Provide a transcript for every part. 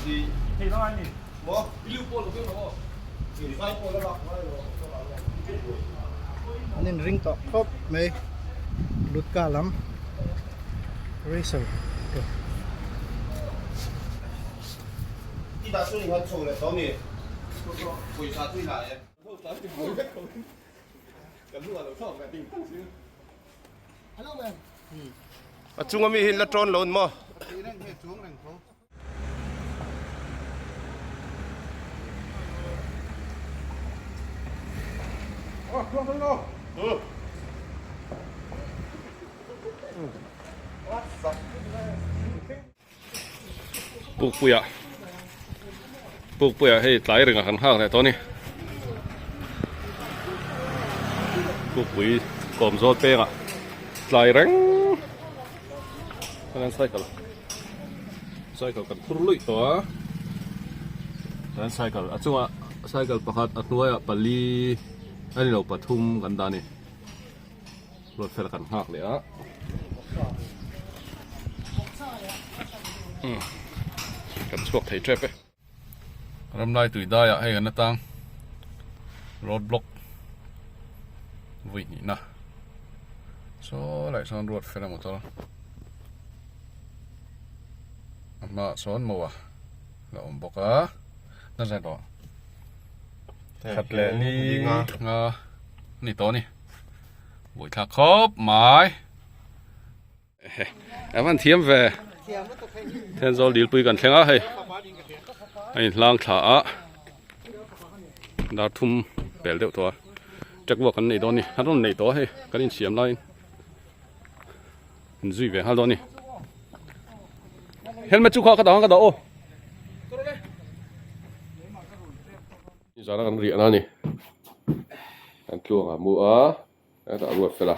thì nó ai nhỉ nên ring to khóc mày lút cả lắm racer đi打算你看冲来找你，为啥最难呀？chung có mi hin là tròn lộn mà. Dilpui hei tlai ringa kan hak le to ni. Dilpui kom zot pe nga. Tlai reng. Kan cycle kan purlui to. Kan cycle achunga cycle pakhat atnuaya pali ani lo pathum kan dani. Rot fel kan hak le a. Kan chuak thei trap e. Ram lai tui da ya hei kan atang. Road block. Vui ni na. So lại son ruột fel một to. Mà son mo à. Là bok a. Na ra to. Khát lẹ ni nga ni to ni. Buổi thạc khốp mãi. Em ăn thiêm về. Thenzawl Dilpui kan thlenga hei. Ai lang thla da thum bel deuh to. Chắc vô kan nei do ni. Han ron nei to hei. Kan in siam lai. In zui ve hal do ni. Helmet chu kha ka da o. Zara kan ri ana ni. Kan tluang a mu a. Ta ruat fela.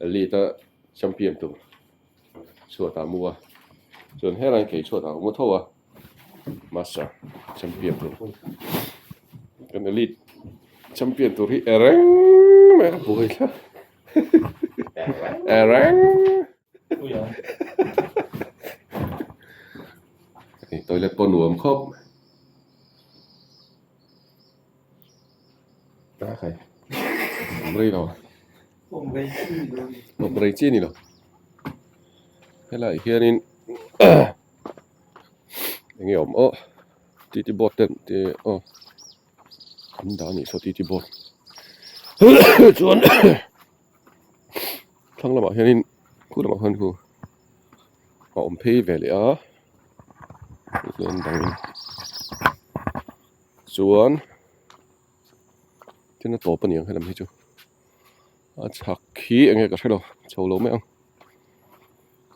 Elite champion tu. Chua ta mu a. Chuan heran kei chua ta mu tho a. Master champion tu. Kan elite champion tu hi ereng me bui la. Ereng. Toilet pon nuam khop. Đá khay. Rây đâu? Một rây chi nè đâu? Thế lại kia nên anh em ô tít bột tên thì ô anh đã nhỉ số tít bột chuẩn thằng là bảo hiện nên khu là bảo hơn khu họ pay về lẽ lên đằng chuẩn thế nó tổ bận nhiều hay làm gì chứ chắc khí anh ấy có thấy đâu châu lố mấy ông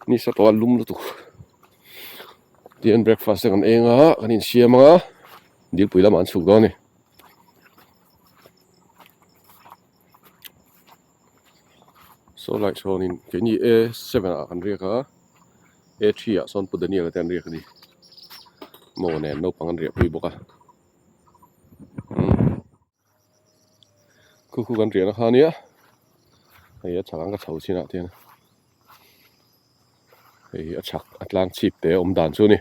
ni sa to lum lu tu tiền breakfast kan enga kan in siam nga Dilpui lam an chuk do ni so like so in ke ni A7 a kan ria ka A3 a son pudani ka tan ria ka ni mo ne no pangan ria pui boka khu kan ria na kha ni a ai chang ka chau china tiang ei achak atlang chip te dan chu ni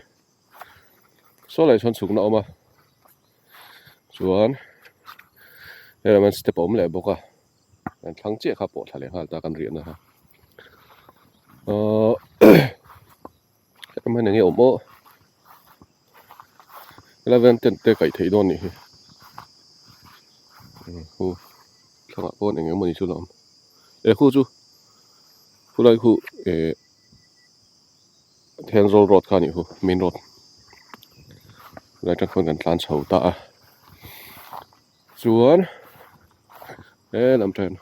so lai chon chukna oma chuan man step le boka an thlang che kha po thale hal ta kan ri na ha man nge omo 11 ten te kai thei don ni hu thanga pon nge mo ni chu lam khu chu pulai khu Thenzawl road kha ni hu main road lai tak khon kan tlan chho ta a chuan lam tren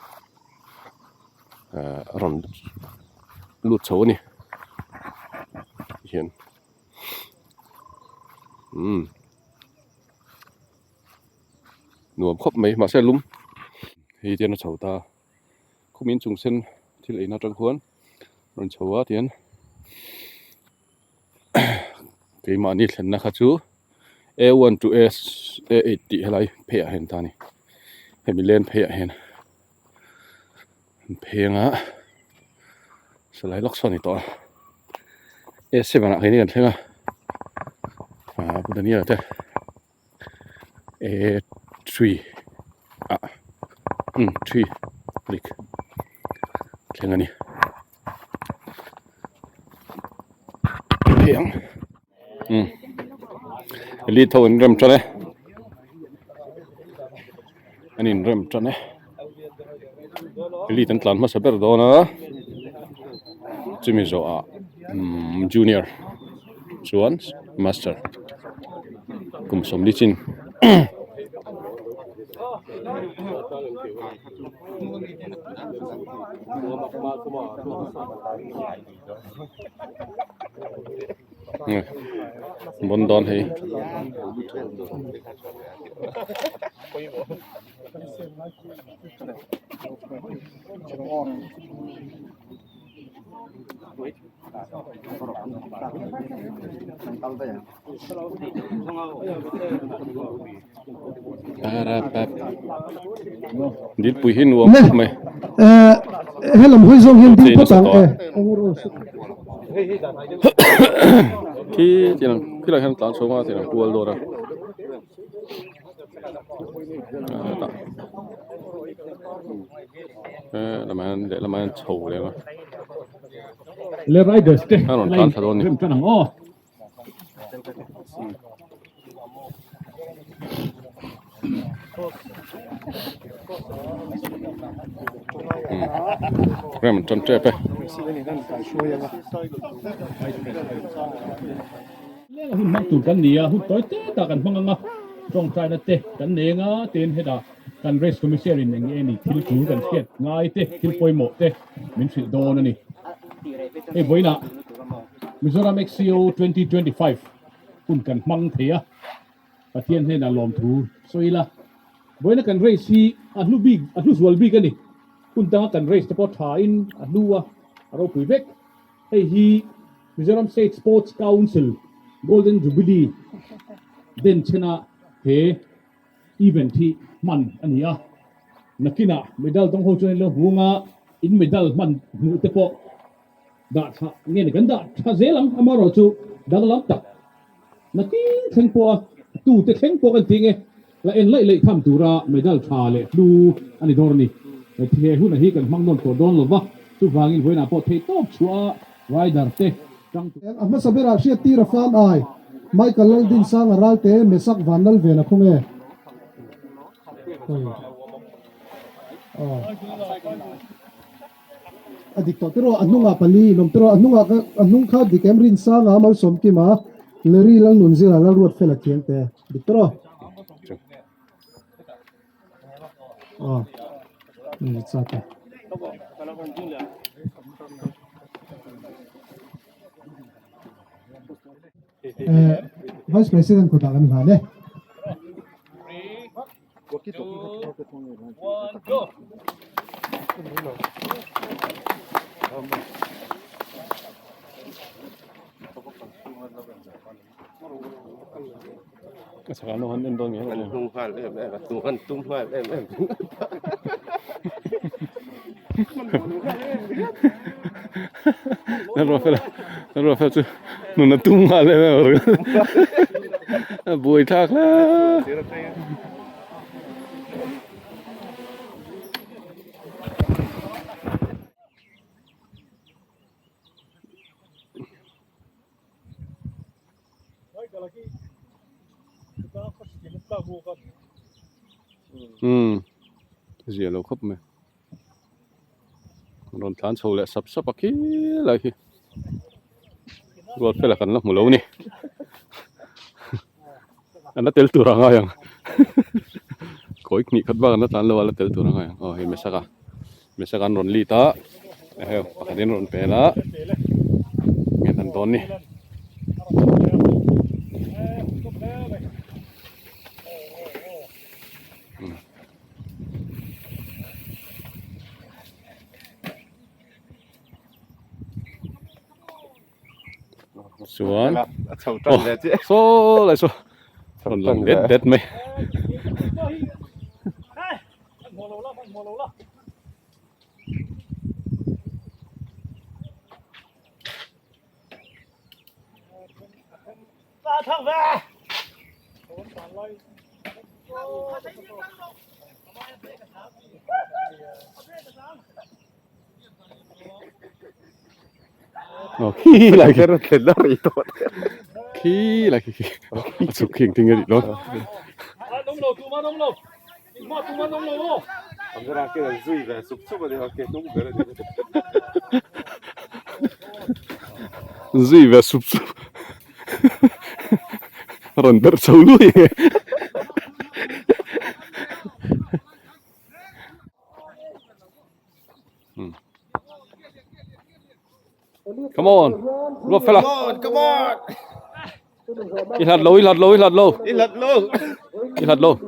ron lut chho ni hian nuam khop mai ma se lum hi tian chho ta khumin chung sen thil eina tang khuan ron chhowa tian cái mà nít lần nào chú A1 to A8 tí hay là phe hiện ta này hay mình lên phe hiện phe ngã sẽ lấy lóc son này to A7 này cái này gần thế à กันเนี่ยแต่three 3 click เท่านี้เพียงลีทอนเริ่มจันเลยอันนี้เริ่มจันเลยลีตันตลาดมาสเปอร์โดนะจิมิโซะjunior ส่วน master กุมสมดิจินบนดอนให้ดิดปุยหินวัวไหมให้ลำห้วยส่งหินที่พ่อตังที่ที่นั่นที่เราเห็นตอนโชว์มาที่นั่นกลัวโดนละมันเดี๋ยวละมันโชว์เลยมั้ยเลไรเดอร์สเตย์ถ้าหล่นตอนถนนนี่เริ่มจนเจ็บไปหุ่นมักถูกกันเนี่ยหุ่นต่อยเตะตากันพังงะตรงใจนั่นเตะกันเองอ่ะเต้นให้ได้กันเรสคอมมิชเชอร์อย่างเงี้ยนี่ทิลคูกันเสียดง่ายเตะทิลปอยหมดเตะมินสิโดนนี่เฮ้ยบอยน่ะมิโซรัม XCO 2025หุ่นกันมังเทียประเทศให้น่ะลมทูสวยละบอยน่ะกันเรสที่อันลูบิกอันลูสวอลบิกกันนี่คุณตั้งกันเรสเฉพาะถ่ายอันลูวะเราคุยเวกไอ้ฮีมิโซรัม State Sports Council Golden Jubilee เด่นชนะเฮอีเวนท์ที่มันอันนี้อ่ะนักกินอ่ะเมดัลต้องโฮจนเลยหัวงาอินเมดัลมันหูเตปอดาท่าเงี้ยกันดาท่าเซลังอามารอจูดังลับตักนักกินแข่งปอตู้เตะแข่งปอกันจริงเอและเอ็นไล่ทำตัวระเมดัลชาเลยดูอันนี้โดนนี่เที่ยหุ่นอะไรกันมั่งโดนตัวโดนหรือวะทุกฝั่งอินไว้น่ะพอเทตบชัวไรเดอร์เตะจังอามาสเปราเชียตีระฟานไอไม่กันลังดินสร้างอะไรเตะเมสักวันนั่นเวนะคงเออดีตตัวอันนุ่งอาปลีนมตัวอันนุ่งข้าวดิแกมรินสร้างอามาสมกิมาเลรีลังนุนซิลาลรวดเฟลเกียงเตะดิตัวนี่สัตว์Vice President ko takan hane. 3, 2, 1, go. สักการณ์นั้นตรงนี้มันตุ้งหันเลยแม่ตุ้งหันเลยแม่นั่นรอเฟลจูนุ่นตุ้งหันเลยแม่บุยทักแล้วเสียเราครบไหมโดนทานโชว์แหละสับปักขี้อะไรขี้รถไปละกันแล้วหมูเหลวนี่อันนั้นเตลตัวร่างยังก็อีกนี่คัดบ้างนะทานแล้วว่าเตลตัวร่างยังอ๋อเห็นไหมสักการรอนลีตาเฮ้ยปกติรอนเปล่าเงี้ยทันตอนนี้ส่วนโซ่อะไรโซ่คนหลังเด็ดไหม ขี้อะไรกันเห็นแล้วรีตัวขี้อะไรขี้สุกเข่งทิ้งกันดิรถ nông lầu tụi mà nông lầu I'm gonna get a zoo there. So somebody will get no better. Gì về sụp sụp rần đỡ xấu lui come on rút phải là Come on. ít hạt lâu It let low. ít hạt lâu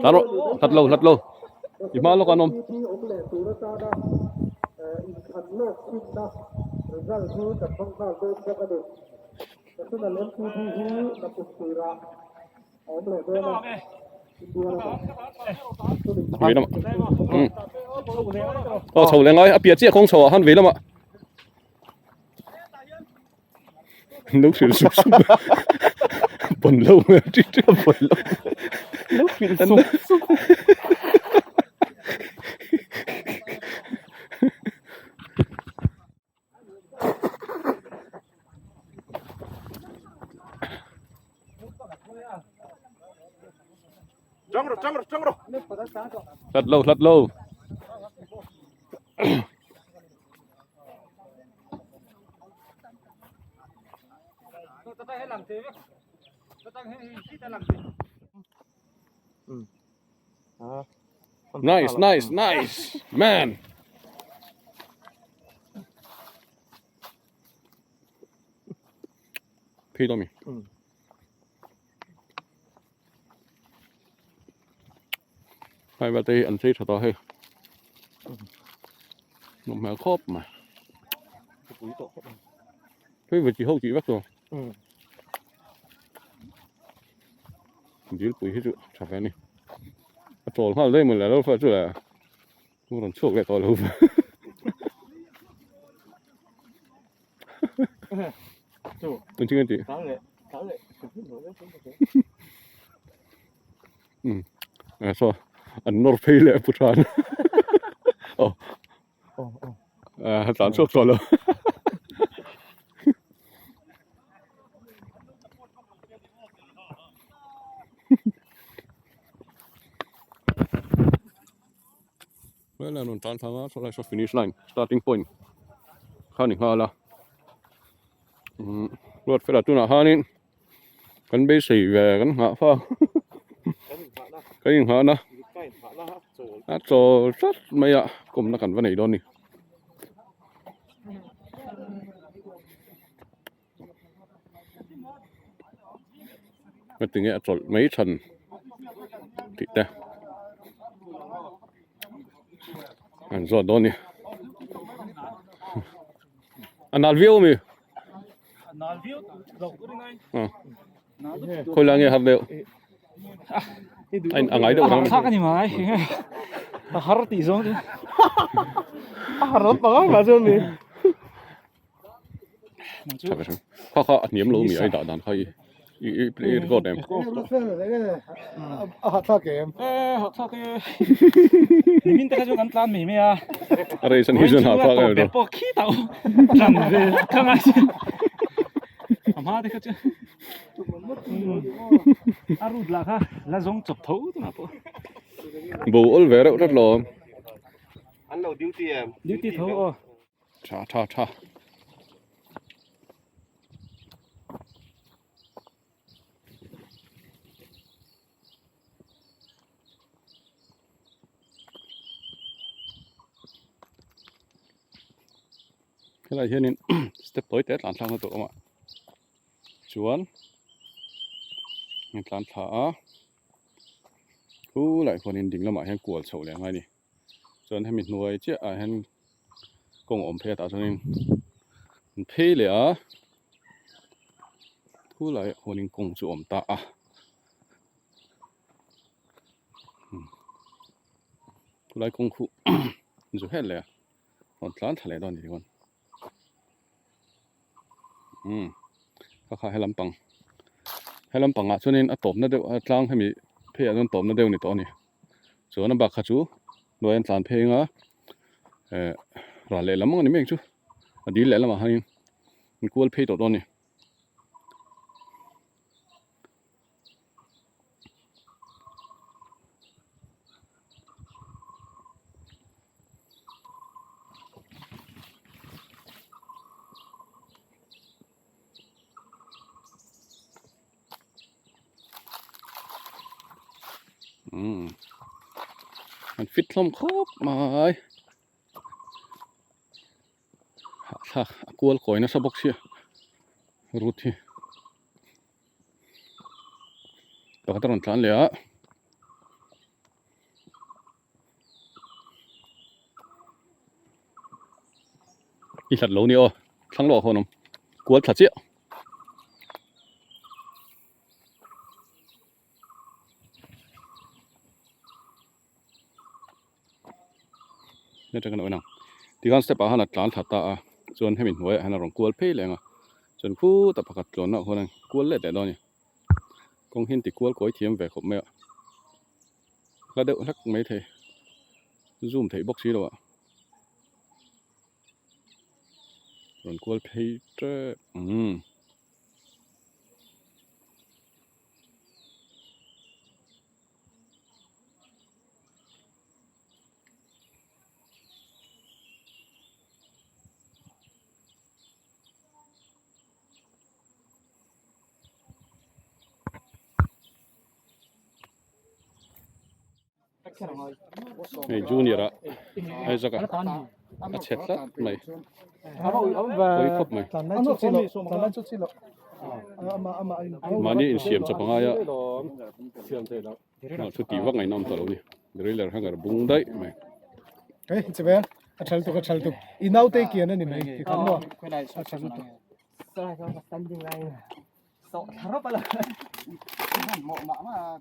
tao hạt lâu ít mà lo con ông về lắm sầu lên ngay bịa chia không sầu hắn về lắm ạ lúc xuyên sụp sụp bẩn lâu chứ bẩn lâu lúc xuyên sụp sụp Jump rồi. lật lâu nice man phi đâu mi hai ba tay ăn xí thật to hay nó mà khóp mà cái việc chỉ hậu chỉ bắt rồi Dilpui hết rồi chả phải nè trộn hoa lên mình là đâu phải chứ là không còn chuột lại to lâu mình chưa gì so anh nổi phê lệ bút tròn tán chuột to lâu Vậy là nón trán thắng sau này so finish line starting point khá nỉnh hoa là luật phải là tu nào ha nín cắn bê sỉ về cắn hạ pha cái hình hoa na cho rất mấy ạ cùng nó cắn vào này đòn đi cái tiếng nghe trộn mấy phần thịt đây anh rồi đó nè anh nào view mi khôi là nghe hạt liệu anh ấy đâu khác cái gì mà ấy harap tí giống chứ harap bằng mà chứ mi chắc là khó niệm lâu mi ấy đã đàn hay ít có đẹp hạt pha kèm học sao cái mình ta cho gắn plan mì mày à đây sân hi sân hạt pha cái đẹp bỏ khí tàu làm về khang ai mà đấy chứ rút là ha là giống chụp thấu thế nào bù ôn về đâu rất lo Anh đầu duty thấu cha cái này hiện step tới tết làm sao nó tụi ông ạ chuan mình làm thả lạiคนอินดิ่งแล้วมาให้กวดเฉาแรงไงนี่จนให้มีหน่วยเจ้าให้กงอมเพตาจนมันเพเลยอ่ะlạiคนอินกงจูอมตาอ่ะlạiกงคู่จูเห็นเลยอ่ะตอนร้านทะเลตอนนี้ก่อนก็ขายให้ลำปัง hay lắm bằng ngã cho nên tôm nó đều trang hay mi phê anh tôm nó đều này to này số nó bạc khá chú nuôi anh tàn phê ngã rồi lệ lắm anh em chú đi lệ lắm mà hay mình cuốn phê to nàyมันฟิตลมครบมาถ้ากลัวก่อยนะสะบกเชียรู้ที่ปกติเราทานเลยอ่ะอีสัตว์โลนี่อ๋อทั้งโลคนนึงกลัวสัตว์เจี๊ยนี่จะกันเอาหนังที่การสเต็ปอาหารจานถัดตาจนให้มินหัวให้เราลองกวนเพ่เลยอ่ะจนคู่แต่ประกาศจนน่ะคนนึงกวนเล็ดแต่ตอนนี้กองหินติกวนก้อยเทียมแบบขบไม่อ่ะแล้วเดี๋ยวทักไม่เทซูมเทบ็อกซี่แล้วอ่ะจนกวนเพ่เจ้ไอ้จูเนียร์อะไอ้สักอะเช็ดละไม่ไปครบไหมมานี่อินเสียมจะพังอ่ะสุดที่ว่าไงน้องตัวเราเนี่ยเดี๋ยวเราให้กันบุ้งได้ไหมเฮ้ยจะเป็นชัลตุกอีน่าเตะเกียร์นั่นนี่ไหมที่ทำว่าชัลตุกสไลด์ก็ตันจริงไรสองทารกไปเลยเหมาะมาก